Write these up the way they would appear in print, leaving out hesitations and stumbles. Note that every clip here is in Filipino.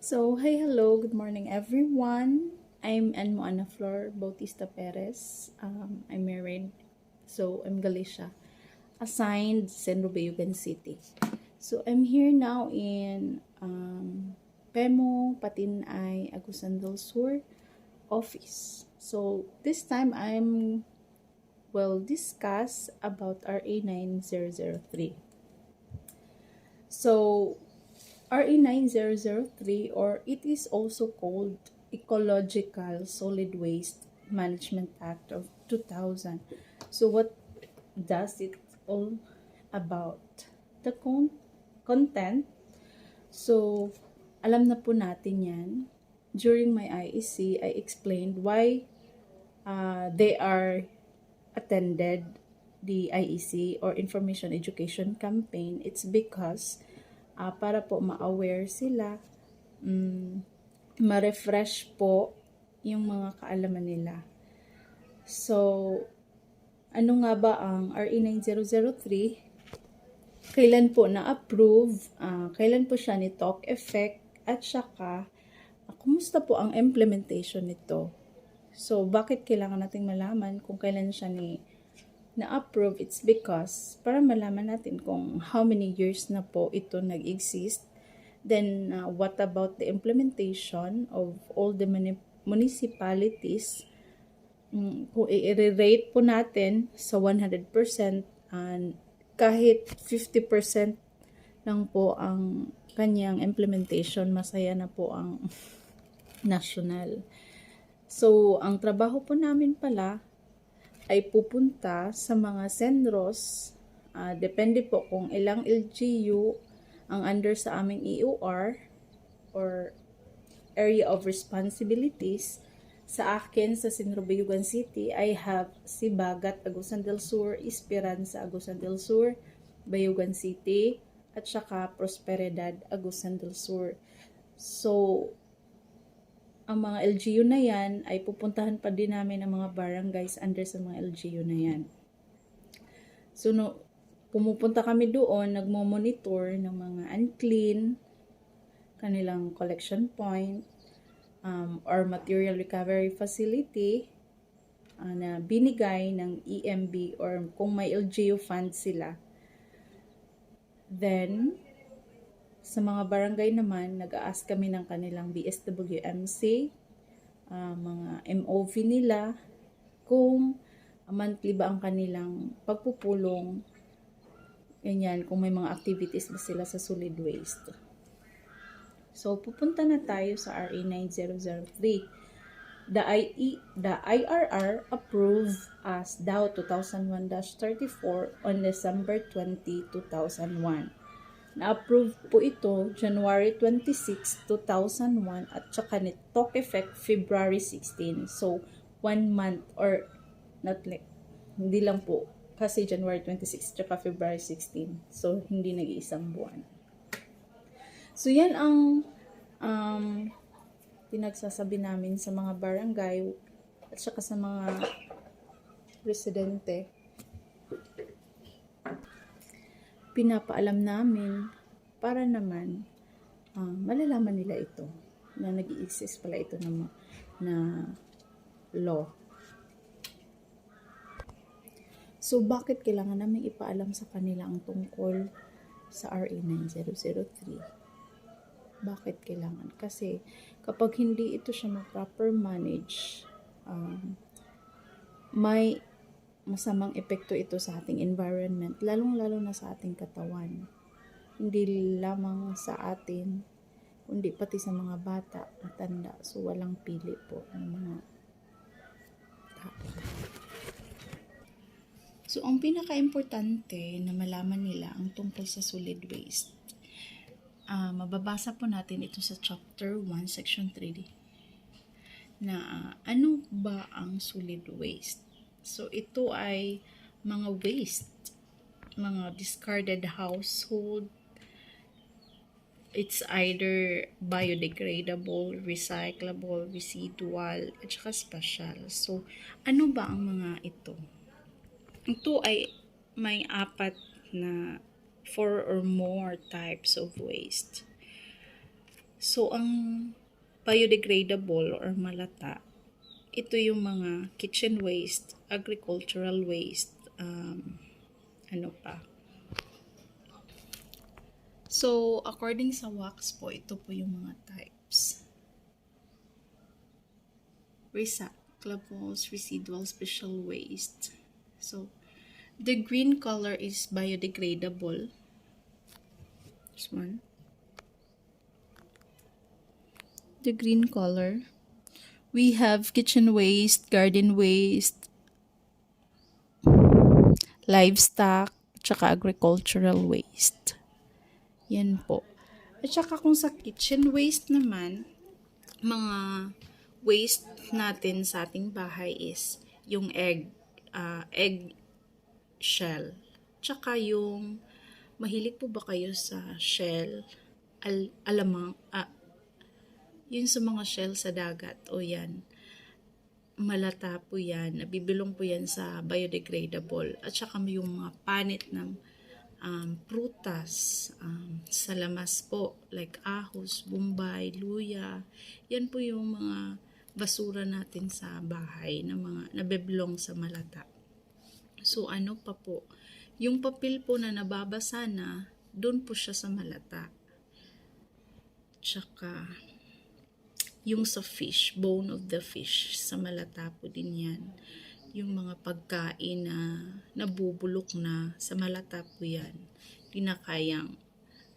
So, hey, hello, good morning everyone. I'm Anmo Ana Flor Bautista Perez. I'm married, so I'm Galicia, assigned San Rubayugan City. So, I'm here now in Pemo, Patinay, Agusan del Sur office. So, this time will discuss about RA 9003. So, RE 9003, or it is also called Ecological Solid Waste Management Act of 2000. So what does it all about? The content. So alam na po natin yan. During my IEC, I explained why they are attended the IEC or Information Education Campaign. It's because para po ma-aware sila, ma-refresh po yung mga kaalaman nila. So, ano nga ba ang RE 9003? Kailan po na-approve? Kailan po siya ni talk effect? At saka, kumusta po ang implementation nito? So, bakit kailangan nating malaman kung kailan siya na-approve? It's because para malaman natin kung how many years na po ito nag-exist. Then, what about the implementation of all the municipalities? Kung i-rate po natin sa 100%, kahit 50% lang po ang kanyang implementation, masaya na po ang national. So, ang trabaho po namin pala ay pupunta sa mga senros, depende po kung ilang LGU ang under sa aming EOR or Area of Responsibilities. Sa akin, sa San Rubayugan City, I have Sibagat, Agusan del Sur, Esperanza, Agusan del Sur, Bayugan City, at saka Prosperidad, Agusan del Sur. So, ang mga LGU na yan ay pupuntahan pa din namin ang mga barangays under sa mga LGU na yan. So, pumupunta kami doon, nagmo-monitor ng mga unclean, kanilang collection point, or material recovery facility na binigay ng EMB or kung may LGU fund sila. Then, sa mga barangay naman, nag-a-ask kami ng kanilang BSWMC, mga MOV nila, kung monthly ba ang kanilang pagpupulong, ganyan, kung may mga activities ba sila sa solid waste. So, pupunta na tayo sa RA 9003. The IRR approved as DAO 2001-34 on December 20, 2001. Na-approve po ito January 26, 2001 at saka ni-talk effect February 16. So, 1 month or not like, hindi lang po kasi January 26 tsaka February 16. So, hindi nag-iisang buwan. So, yan ang pinagsasabi namin sa mga barangay at saka sa mga residente. Pinapaalam namin para naman malalaman nila ito na nag-i-exist pala ito na law. So, bakit kailangan namin ipaalam sa kanila ang tungkol sa RA 9003? Bakit kailangan? Kasi kapag hindi ito siya proper manage, may masamang epekto ito sa ating environment, lalong-lalo na sa ating katawan. Hindi lamang sa atin, kundi pati sa mga bata, matanda. So, walang pili po ng mga tao. So, ang pinaka-importante na malaman nila ang tungkol sa solid waste, mababasa po natin ito sa Chapter 1, Section 3 na ano ba ang solid waste? So, ito ay mga waste, mga discarded household. It's either biodegradable, recyclable, residual, at saka special. So, ano ba ang mga ito? Ito ay may 4 na 4 or more types of waste. So, So, ang biodegradable or malata, ito yung mga kitchen waste, agricultural waste, ano pa. So, according sa wax po, ito po yung mga types. Recyclables, residual, special waste. So, the green color is biodegradable. This one. The green color. We have kitchen waste, garden waste, livestock, tsaka agricultural waste. Yan po. At saka kung sa kitchen waste naman, mga waste natin sa ating bahay is yung egg shell. Tsaka yung, mahilig po ba kayo sa shell? Alamang, yun sa mga shell sa dagat. O yan, malata po yan. Nabibilong po yan sa biodegradable. At saka yung mga panit ng prutas, sa lamas po, like ahos, bombay, luya. Yan po yung mga basura natin sa bahay na mga nabibilong sa malata. So, ano pa po? Yung papel po na nababasa na, doon po siya sa malata. Tsaka, yung sa fish, bone of the fish, sa malata po din yan. Yung mga pagkain na nabubulok na, sa malata po yan. Di na kayang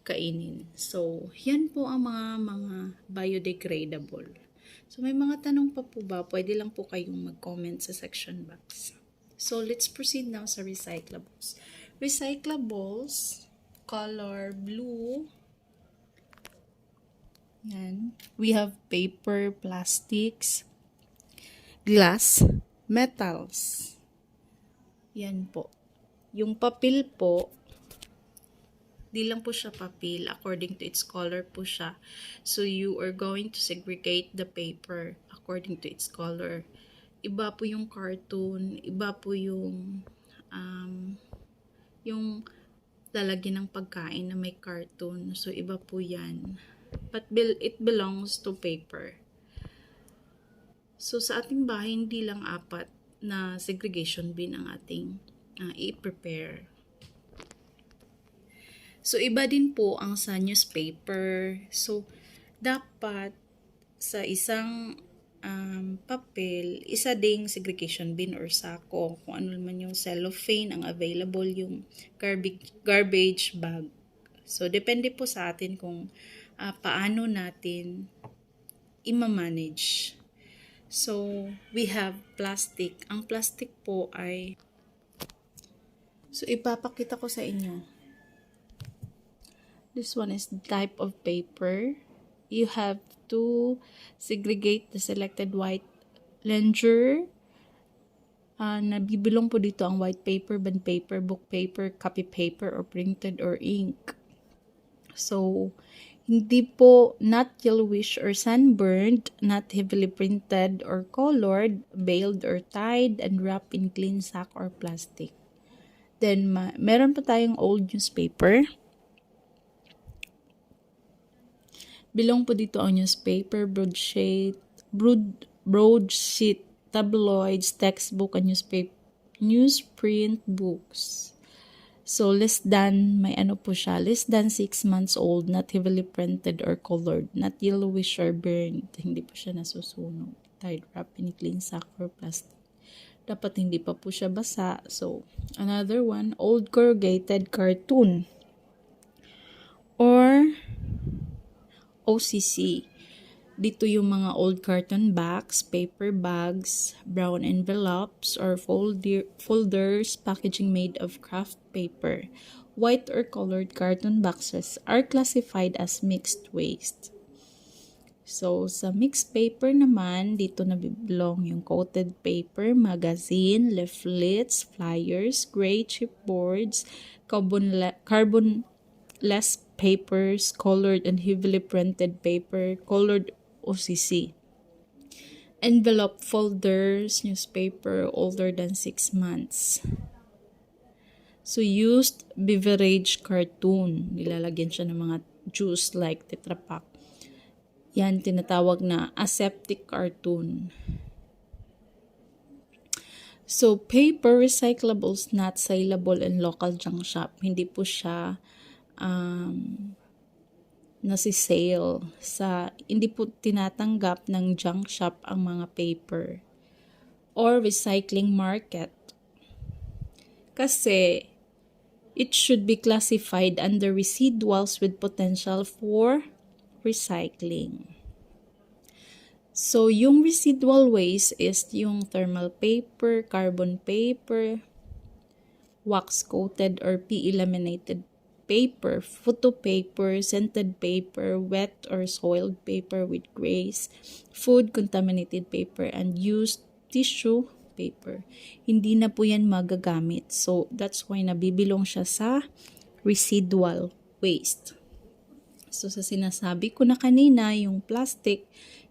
kainin. So, yan po ang mga biodegradable. So, may mga tanong pa po ba? Pwede lang po kayong mag-comment sa section box. So, let's proceed now sa recyclables. Recyclables, color blue. Yan. We have paper, plastics, glass, metals. Yan po. Yung papel po, di lang po siya papel. According to its color po siya. So, you are going to segregate the paper according to its color. Iba po yung cartoon, iba po yung lalagyan ng pagkain na may cartoon. So, iba po yan. But it belongs to paper. So, sa ating bahay, hindi lang 4 na segregation bin ang ating i-prepare. So, iba din po ang sa newspaper. So, dapat sa isang papel, isa ding segregation bin or sako. Kung ano naman yung cellophane, ang available yung garbage bag. So, depende po sa atin kung paano natin i-manage. So, we have plastic. Ang plastic po ay, so ipapakita ko sa inyo. This one is the type of paper. You have to segregate the selected white ledger. Nabibilong po dito ang white paper, bond paper, book paper, copy paper, or printed or ink. So, hindi po not yellowish or sunburned, not heavily printed or colored, baled or tied, and wrapped in clean sack or plastic. Then, meron pa tayong old newspaper. Bilong po dito ang newspaper, broadsheet, tabloids, textbook, and newsprint books. So, less than 6 months old, not heavily printed or colored, not yellowish or burned. Hindi po siya nasusunog. Tied, wrapped in clean sack or plastic. Dapat hindi pa po siya basa. So, another one, old corrugated cartoon or OCC. Dito yung mga old carton bags, paper bags, brown envelopes, or folders, packaging made of craft paper. White or colored carton boxes are classified as mixed waste. So, sa mixed paper naman, dito nabibilong yung coated paper, magazine, leaflets, flyers, gray chipboards, carbonless papers, colored and heavily printed paper, colored OCC. Envelope folders, newspaper older than 6 months. So, used beverage cartoon. Nilalagyan siya ng mga juice like Tetra Pak. Yan tinatawag na aseptic carton. So, paper recyclables not saleable in local junk shop. Hindi po siya nasi-sale hindi po tinatanggap ng junk shop ang mga paper or recycling market. Kasi it should be classified under residuals with potential for recycling. So, yung residual waste is yung thermal paper, carbon paper, wax-coated or PE-laminated paper, photo paper, scented paper, wet or soiled paper with grays, food-contaminated paper, and used tissue paper. Hindi na po yan magagamit. So, that's why nabibilong siya sa residual waste. So, sa sinasabi ko na kanina, yung plastic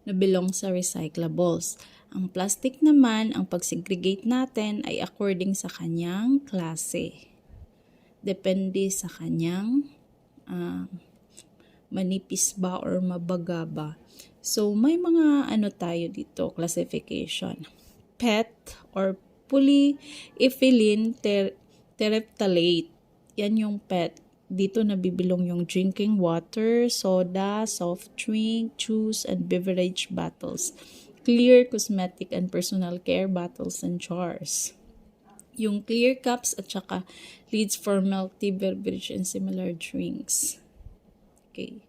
na belong sa recyclables. Ang plastic naman, ang pag-segregate natin ay according sa kanyang klase. Depende sa kanyang manipis ba or mabaga ba. So, may mga tayo dito, classification. PET or polyethylene terephthalate. Yan yung PET. Dito nabibilong yung drinking water, soda, soft drink, juice, and beverage bottles. Clear cosmetic and personal care bottles and jars. Yung clear cups at saka lids for milk tea, beverage, and similar drinks. Okay.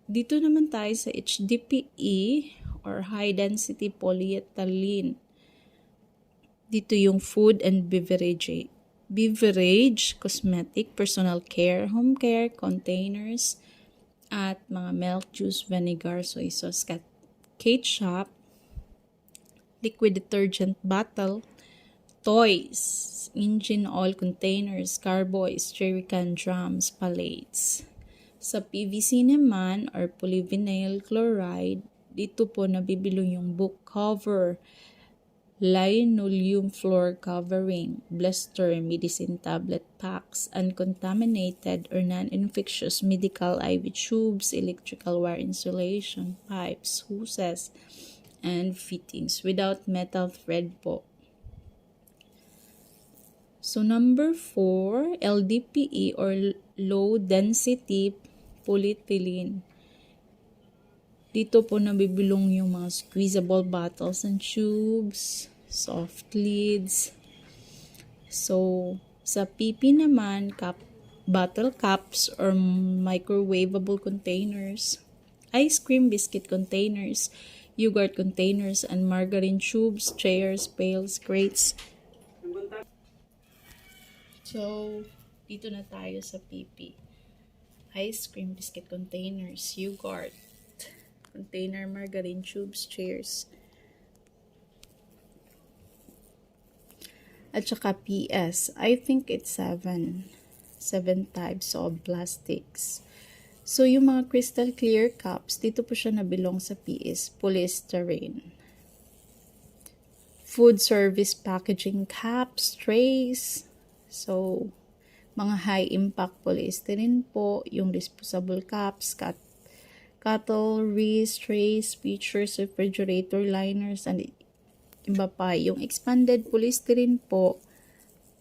Dito naman tayo sa HDPE or high density polyethylene. Dito yung food and beverage, cosmetic, personal care, home care, containers, at mga milk, juice, vinegar, soy sauce, ketchup, liquid detergent bottle, toys, engine oil containers, carboys, jerrycan drums, pallets. Sa PVC naman or polyvinyl chloride, dito po nabibilong yung book cover, linoleum floor covering, blister, medicine tablet packs, uncontaminated or non-infectious medical IV tubes, electrical wire insulation, pipes, hoses, and fittings without metal thread po. So, number 4, LDPE or low density polyethylene. Dito po nabibilong yung mga squeezable bottles and tubes, soft lids. So, sa PP naman, bottle caps or microwavable containers, ice cream biscuit containers, yogurt containers, and margarine tubes, chairs, pails, crates. So, dito na tayo sa PP. Ice cream biscuit containers, yogurt container, margarine tubes, chairs. At saka PS, I think it's 7 types of plastics. So, yung mga crystal clear cups, dito po siya nabilong sa PS, polystyrene. Food service packaging cups, trays. So, mga high impact polystyrene po, yung disposable cups, cutlery, trays, pitchers, refrigerator liners, and iba pa. Yung expanded polystyrene po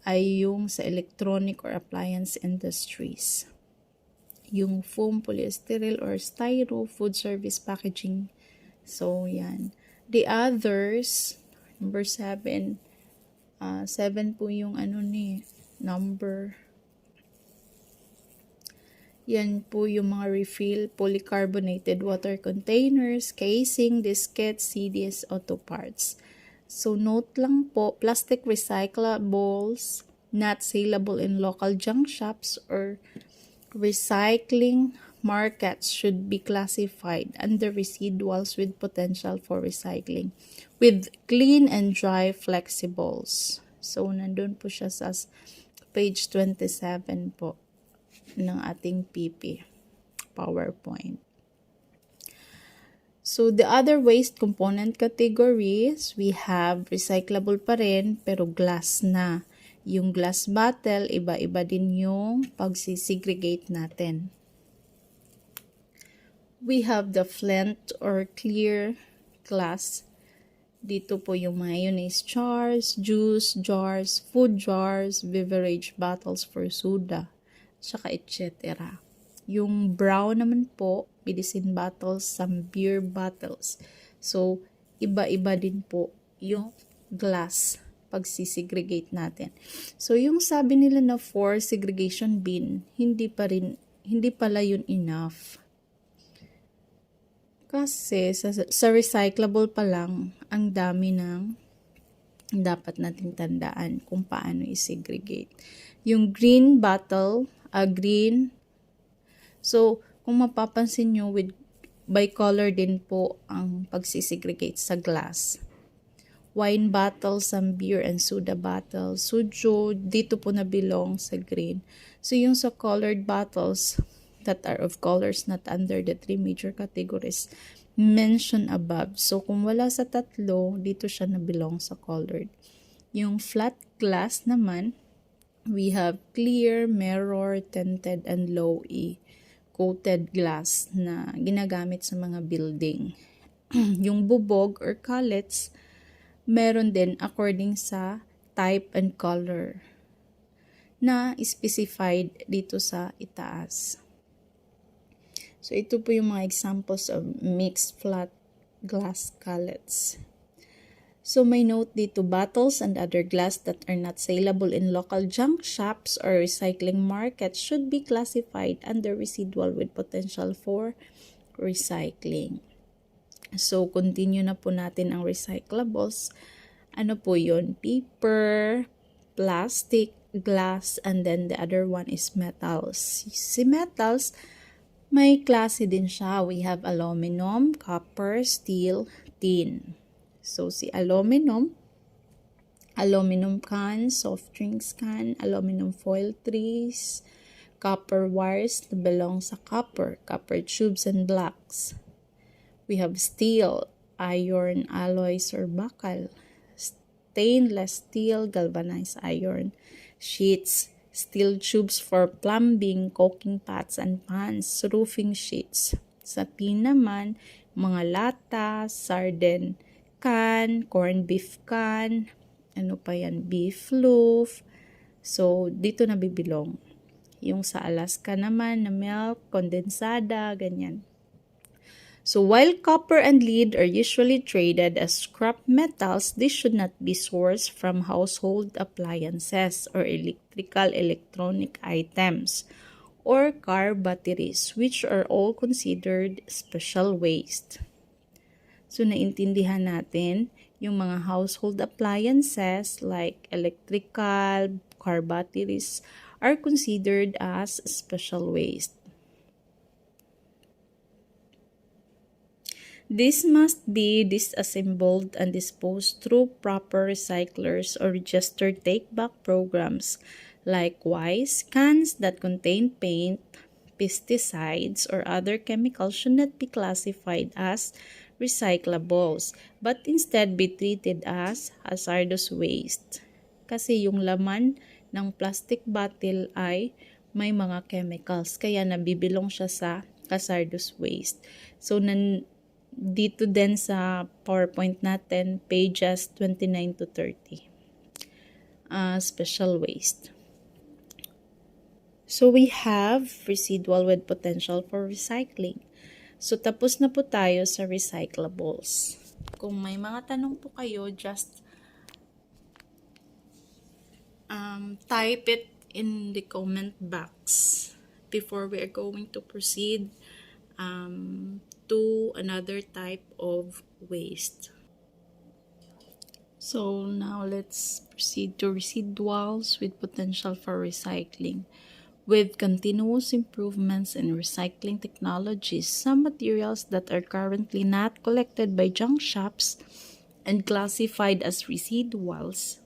ay yung sa electronic or appliance industries. Yung foam polystyrene or styro, food service packaging. So, yan. The others, number 7. 7 po yung number. Yan po yung mga refill, polycarbonated water containers, casing, diskettes, CDs, auto parts. So, note lang po, plastic recyclables not saleable in local junk shops or recycling markets should be classified under residuals with potential for recycling with clean and dry flexibles. So, nandun po siya sa page 27 po ng ating PP PowerPoint. So, the other waste component categories, we have recyclable pa rin, pero glass na. Yung glass bottle, iba-iba din yung pagsisegregate natin. We have the flint or clear glass. Dito po yung mayonnaise jars, juice jars, food jars, beverage bottles for soda, tsaka etc. Yung brown naman po, medicine bottles, some beer bottles. So, iba-iba din po yung glass pag sisegregate natin. So, yung sabi nila na for segregation bin, hindi pala yun enough. Kasi sa recyclable pa lang, ang dami ng dapat nating tandaan kung paano i-segregate. Yung green bottle, green. So, kung mapapansin nyo, by color din po ang pagsisegregate sa glass. Wine bottle, some beer and soda bottle. Sujo, dito po na belong sa green. So, yung sa colored bottles that are of colors not under the 3 major categories mentioned above. So, kung wala sa tatlo, dito siya na belong sa colored. Yung flat glass naman, we have clear, mirror, tinted, and low E coated glass na ginagamit sa mga building. Yung bubog or cullets, meron din according sa type and color na specified dito sa itaas. So, ito po yung mga examples of mixed flat glass cullets. So, may note dito, bottles and other glass that are not saleable in local junk shops or recycling markets should be classified under residual with potential for recycling. So, continue na po natin ang recyclables. Ano po yun? Paper, plastic, glass, and then the other one is metals. Si metals, may klase din siya. We have aluminum, copper, steel, tin. So, si aluminum can, soft drinks can, aluminum foil trees, copper wires na belong sa copper tubes and blocks. We have steel, iron alloys or bakal, stainless steel, galvanized iron, sheets, steel tubes for plumbing, cooking pots and pans, roofing sheets. Sa tin naman, mga lata, sardine can, corned beef can, ano pa yan, beef loaf. So, dito na bibilong. Yung sa Alaska naman, na milk, kondensada, ganyan. So, while copper and lead are usually traded as scrap metals, this should not be sourced from household appliances or electronic items or car batteries, which are all considered special waste. So, naintindihan natin yung mga household appliances like electrical, car batteries are considered as special waste. This must be disassembled and disposed through proper recyclers or registered take-back programs. Likewise, cans that contain paint, pesticides, or other chemicals should not be classified as recyclables, but instead be treated as hazardous waste. Kasi yung laman ng plastic bottle ay may mga chemicals, kaya nabibilong siya sa hazardous waste. So, dito din sa PowerPoint natin, pages 29 to 30. Special waste. So, we have residual with potential for recycling. So, tapos na po tayo sa recyclables. Kung may mga tanong po kayo, just type it in the comment box before we are going to proceed to another type of waste. So now let's proceed to residuals with potential for recycling. With continuous improvements in recycling technologies, some materials that are currently not collected by junk shops and classified as residuals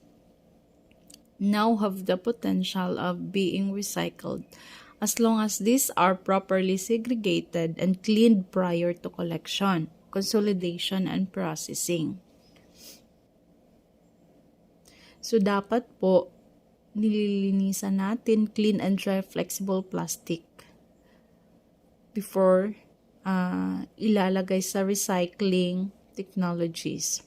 now have the potential of being recycled, as long as these are properly segregated and cleaned prior to collection, consolidation, and processing. So, dapat po, nililinisan natin clean and dry flexible plastic before ilalagay sa recycling technologies.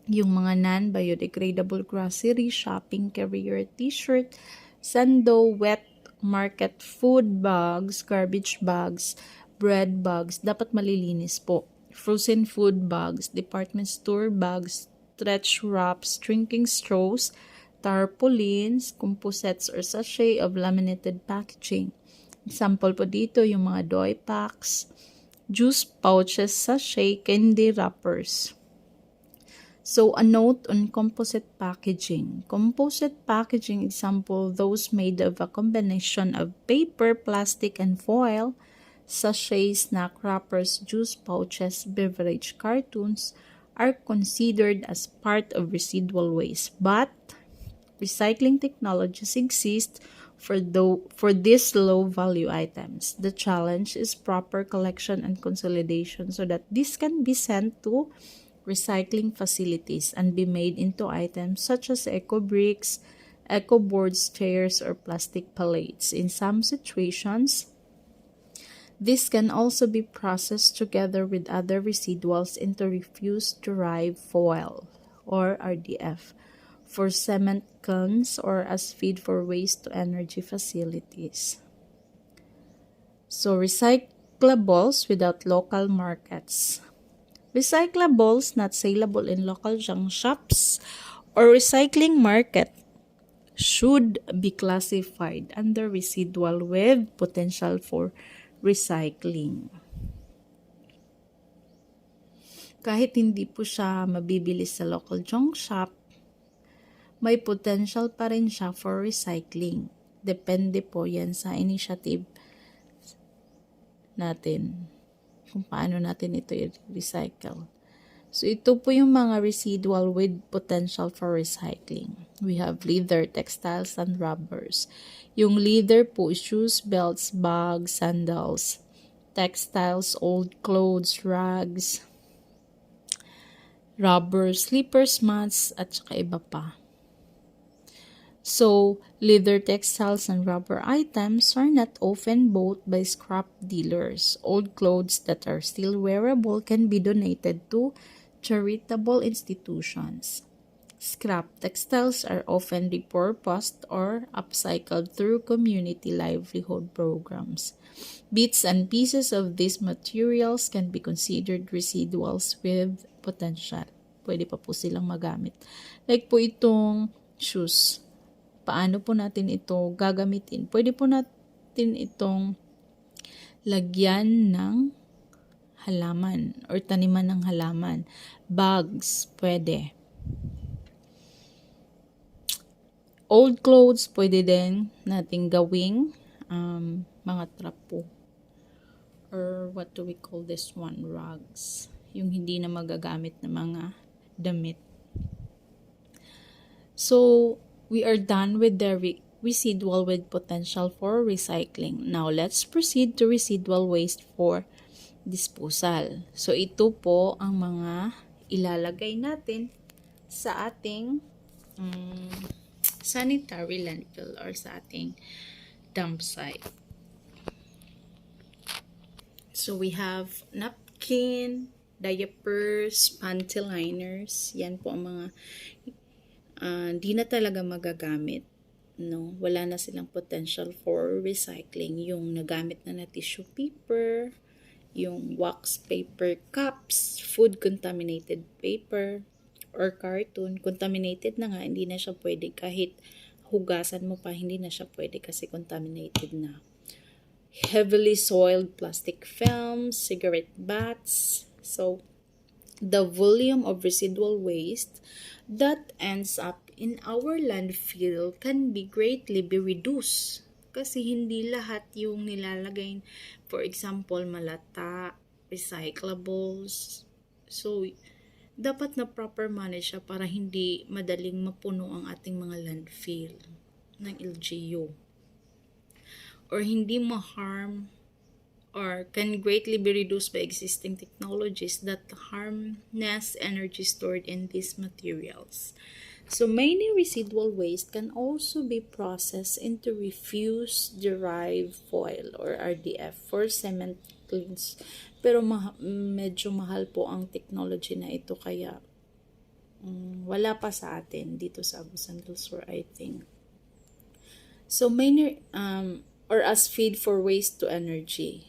Yung mga non-biodegradable grocery, shopping carrier, t-shirt, sando, wet market food bags, garbage bags, bread bags, dapat malilinis po. Frozen food bags, department store bags, stretch wraps, drinking straws, tarpaulins, composites or sachet of laminated packaging. Example po dito, yung mga doy packs, juice pouches, sachet, candy wrappers. So, a note on composite packaging. Composite packaging example, those made of a combination of paper, plastic, and foil, sachets, snack wrappers, juice pouches, beverage cartons, are considered as part of residual waste. But, recycling technologies exist for these low-value items. The challenge is proper collection and consolidation so that this can be sent to recycling facilities and be made into items such as eco bricks, eco boards, chairs, or plastic pallets. In some situations, this can also be processed together with other residuals into refuse-derived foil or RDF for cement kilns or as feed for waste-to-energy facilities. So, recyclables without local markets. Recyclables not saleable in local junk shops or recycling market should be classified under residual with potential for recycling. Kahit hindi po siya mabibili sa local junk shop, may potential pa rin siya for recycling. Depende po yan sa initiative natin kung paano natin ito i-recycle. So, ito po yung mga residual with potential for recycling. We have leather, textiles, and rubbers. Yung leather po, shoes, belts, bags, sandals. Textiles, old clothes, rags. Rubber, slippers, mats, at saka iba pa. So, leather, textiles, and rubber items are not often bought by scrap dealers. Old clothes that are still wearable can be donated to charitable institutions. Scrap textiles are often repurposed or upcycled through community livelihood programs. Bits and pieces of these materials can be considered residuals with potential. Pwede pa po silang magamit. Like po itong shoes. Paano po natin ito gagamitin? Pwede po natin itong lagyan ng halaman or taniman ng halaman. Bags, pwede. Old clothes, pwede din natin gawing mga trapo. Or what do we call this one? Rugs. Yung hindi na magagamit na mga damit. So, we are done with the residual with potential for recycling. Now, let's proceed to residual waste for disposal. So, ito po ang mga ilalagay natin sa ating sanitary landfill or sa ating dump site. So, we have napkin, diapers, panty liners. Yan po ang mga di na talaga magagamit. No? Wala na silang potential for recycling. Yung nagamit na tissue paper, yung wax paper cups, food contaminated paper, or carton. Contaminated na nga, hindi na siya pwede. Kahit hugasan mo pa, hindi na siya pwede kasi contaminated na. Heavily soiled plastic films, cigarette butts. So, the volume of residual waste that ends up in our landfill can be greatly reduced. Kasi hindi lahat yung nilalagay. For example, malata, recyclables. So, dapat na proper manage siya para hindi madaling mapuno ang ating mga landfill ng LGU. Or hindi ma-harm or can greatly be reduced by existing technologies that harness energy stored in these materials. So many residual waste can also be processed into refuse-derived foil or RDF for cement cleans. Pero medyo mahal po ang technology na ito, kaya wala pa sa atin dito sa Agusan del Sur, I think. So many or as feed for waste to energy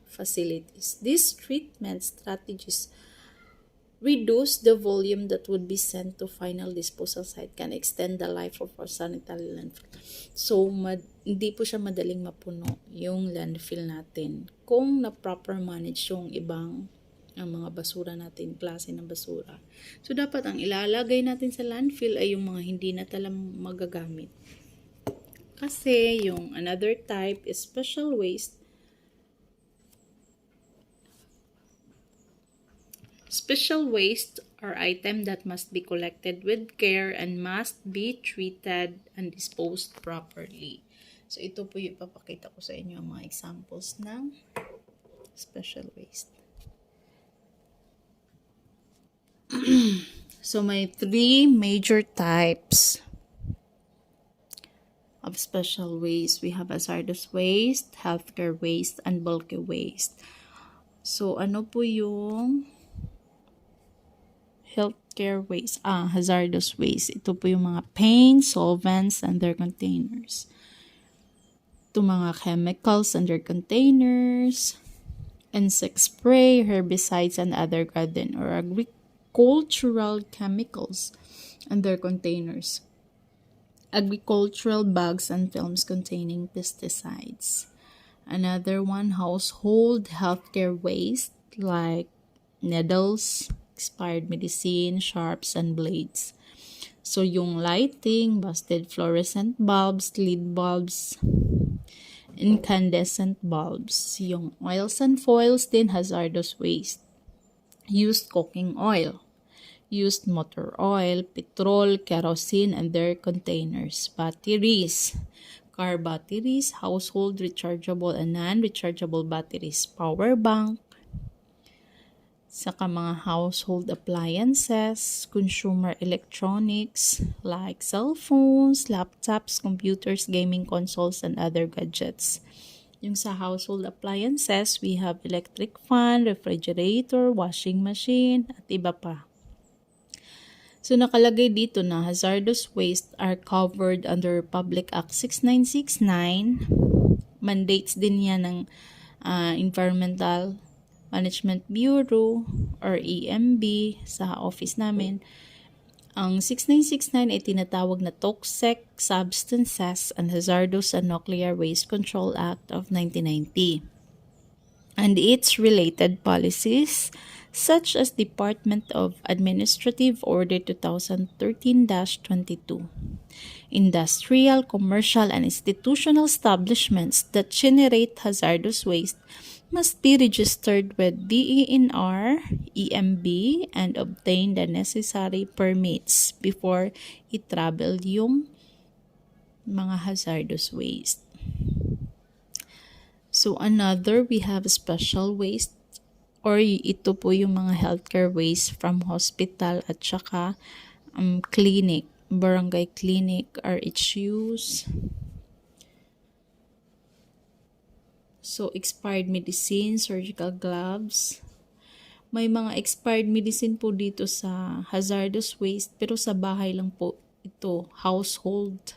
facilities. These treatment strategies reduce the volume that would be sent to final disposal site, can extend the life of our sanitary landfill. So, hindi po siya madaling mapuno yung landfill natin kung na-proper manage yung ibang ang mga basura natin, klase ng basura. So, dapat ang ilalagay natin sa landfill ay yung mga hindi na talang magagamit. Kasi, yung another type is special waste. Special waste are items that must be collected with care and must be treated and disposed properly. So, ito po yung ipapakita ko sa inyo ang mga examples ng special waste. So, may 3 major types of special waste. We have hazardous waste, healthcare waste, and bulky waste. So, ano po yung healthcare waste? Hazardous waste. Ito po yung mga paints, solvents, and their containers. Ito mga chemicals and their containers, insect spray, herbicides, and other garden or agricultural chemicals and their containers. Agricultural bags and films containing pesticides. Another one, household healthcare waste like needles, expired medicine, sharps, and blades. So, yung lighting, busted fluorescent bulbs, lead bulbs, incandescent bulbs. Yung oils and foils din, hazardous waste. Used cooking oil, used motor oil, petrol, kerosene, and their containers. Batteries, car batteries, household rechargeable and non-rechargeable batteries, power bank, saka mga household appliances, consumer electronics like cell phones, laptops, computers, gaming consoles, and other gadgets. Yung sa household appliances, we have electric fan, refrigerator, washing machine, at iba pa. So, nakalagay dito na hazardous waste are covered under Public Act 6969. Mandates din yan ng Environmental Management Bureau or EMB sa office namin. Ang 6969 ay tinatawag na Toxic Substances and Hazardous and Nuclear Waste Control Act of 1990. And its related policies such as Department of Administrative Order 2013-22. Industrial, commercial, and institutional establishments that generate hazardous waste must be registered with DENR, EMB, and obtain the necessary permits before i-travel yung mga hazardous waste. So, another, we have special waste, or ito po yung mga healthcare waste from hospital at saka clinic, barangay clinic, RHUs. So, expired medicine, surgical gloves. May mga expired medicine po dito sa hazardous waste, pero sa bahay lang po ito, household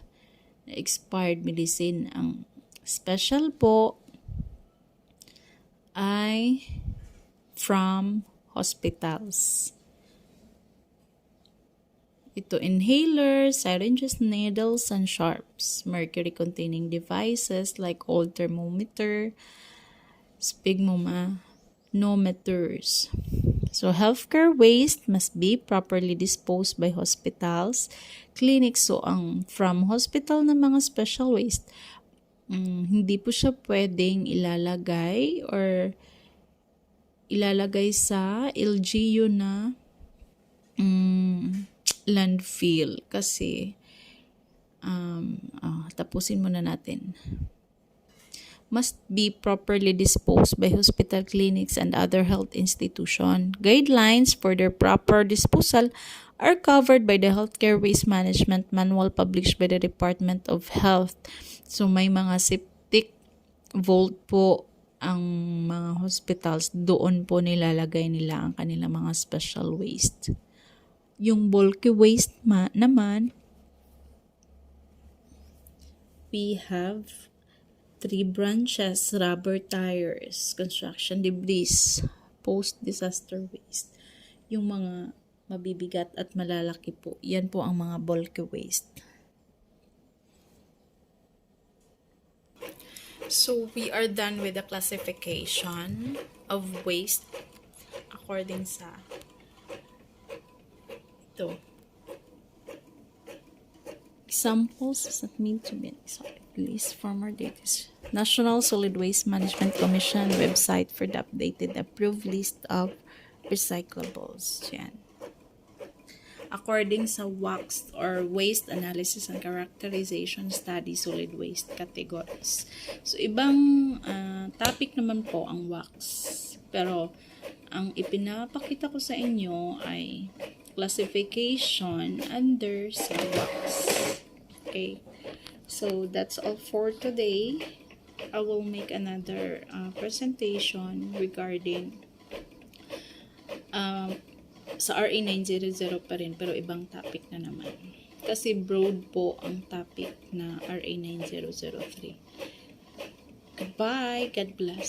expired medicine. Ang special po ay from hospitals. Ito, inhalers, syringes, needles, and sharps. Mercury-containing devices like old thermometer, sphygmomanometers. So, healthcare waste must be properly disposed by hospitals, clinics. So, ang from hospital na mga special waste, hindi po siya pwedeng ilalagay sa LGU na landfill kasi tapusin muna natin. Must be properly disposed by hospital, clinics, and other health institution. Guidelines for their proper disposal are covered by the Healthcare Waste Management Manual published by the Department of Health. So, may mga septic vault po ang mga hospitals, doon po nilalagay nila ang kanilang mga special waste. Yung bulky waste naman, we have 3 branches: rubber tires, construction debris, post-disaster waste. Yung mga mabibigat at malalaki po, yan po ang mga bulky waste. So, we are done with the classification of waste according sa ito. Examples that need to be at least from our data. National Solid Waste Management Commission website for the updated approved list of recyclables. Yan. According sa WACS or Waste Analysis and Characterization Study Solid Waste Categories. So, ibang topic naman po ang WACS. Pero, ang ipinapakita ko sa inyo ay classification under sa WACS. Okay. So, that's all for today. I will make another presentation regarding sa RA 900 pa rin, pero ibang topic na naman. Kasi broad po ang topic na RA 9003. Goodbye. God bless.